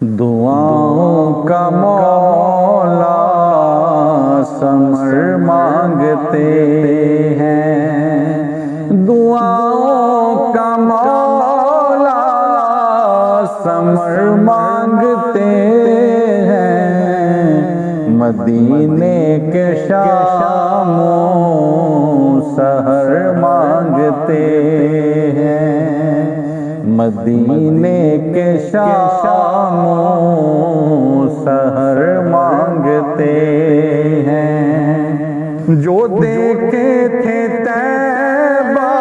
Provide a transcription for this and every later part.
دعاؤں کا مولا ثمر مانگتے ہیں، دعاؤں کا مولا ثمر مانگتے ہیں، مدینے کے شام و سحر مانگتے ہیں، مدینے کے شام و سحر مانگتے ہیں۔ جو دیکھے تھے طیبہ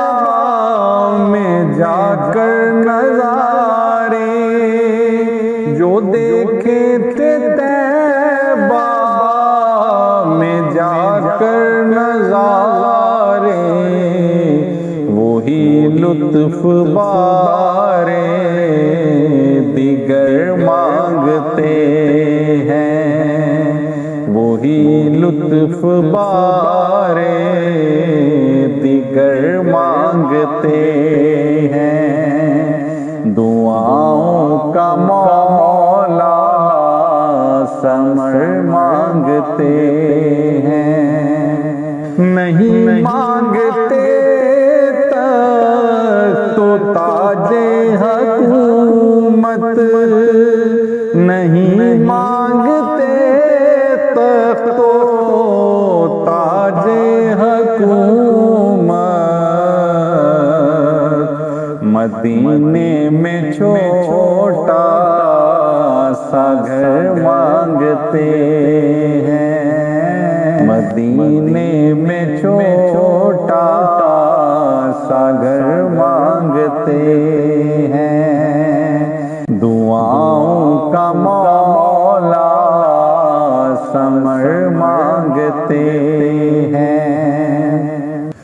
میں جا کر نظارے، جو دیکھے تھے طیبہ میں جا کر نظارے، وہی لطف بارے دیگر مانگتے ہیں، وہی لطف بارے دیگر مانگتے ہیں، دعاؤں کا مولا ثمر مانگتے ہیں، نہیں مانگتے تو تاج حکومت، نہیں مانگتے تخت و تاج حکومت، مدینے میں چھوٹا سا گھر مانگتے ہیں، مدینے میں چھوٹا سا گھر مانگتے ہیں، دعاؤں کا مولا ثمر مانگتے ہیں،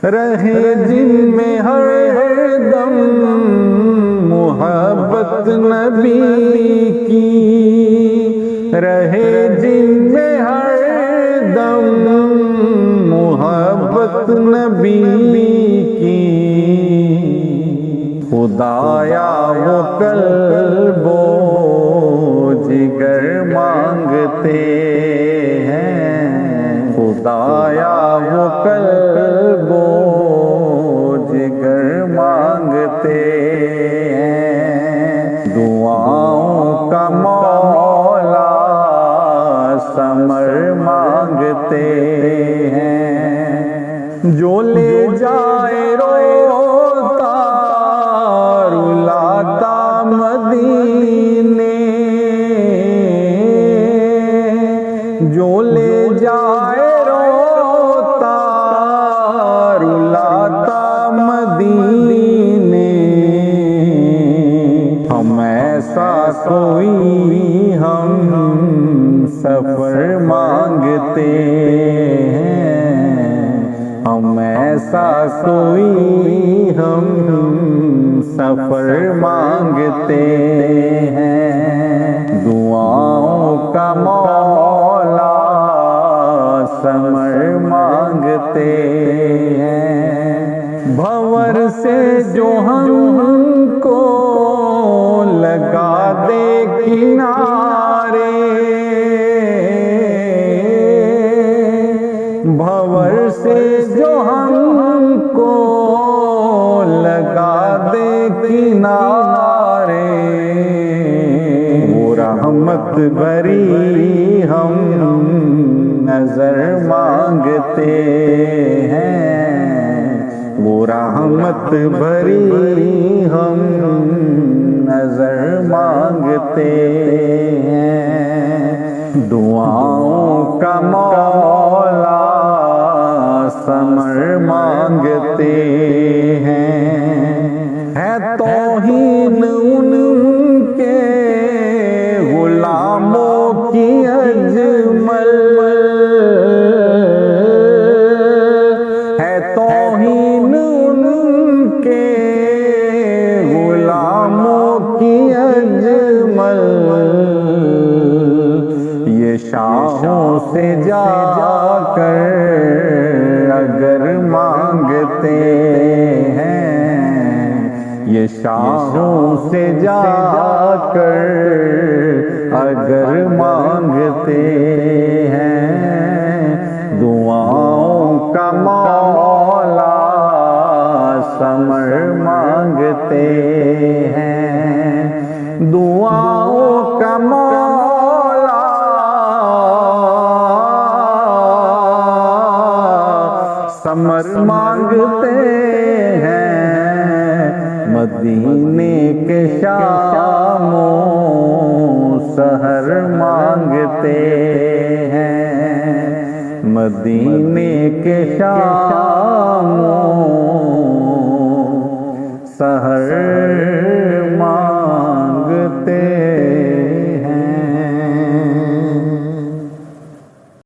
رہے جن میں ہر دم محبت نبی کی، رہے جن میں ہر دم محبت نبی کی، خدایا وہ قلب و جگر مانگتے ہیں، خدایا وہ قلب و جگر مانگتے ہیں، دعاؤں کا مولا ثمر مانگتے ہیں، جو لے جائے روتا رلاتا مدینے، جو لے جائے روتا رلاتا مدینے، ہم ایسا کوئی ہم سفر مانگتے ہیں، ہم ایسا کوئی ہم سفر مانگتے ہیں، دعاؤں کا مولا ثمر مانگتے ہیں، بھنور سے جو ہم کو لگا دے کنارے، بھنور سے جو ہم کو لگا دے کنارے، وہ رحمت بھری ہم نظر مانگتے ہیں، وہ رحمت بھری ہم نظر مانگتے ہیں، دعاؤں کا مولا ثمر مانگتے ہیں، ہے توہین ان کے غلاموں کی اجمل، ہے توہین ان کے غلاموں کی اجمل، یہ شاہوں سے جا کر اگر مانگتے ہیں، یہ شاہوں سے جا کر ہیں دعاؤں کا مولا ثمر مانگتے ہیں مدینے کے شام و سحر مانگتے ہیں مدینے کے شام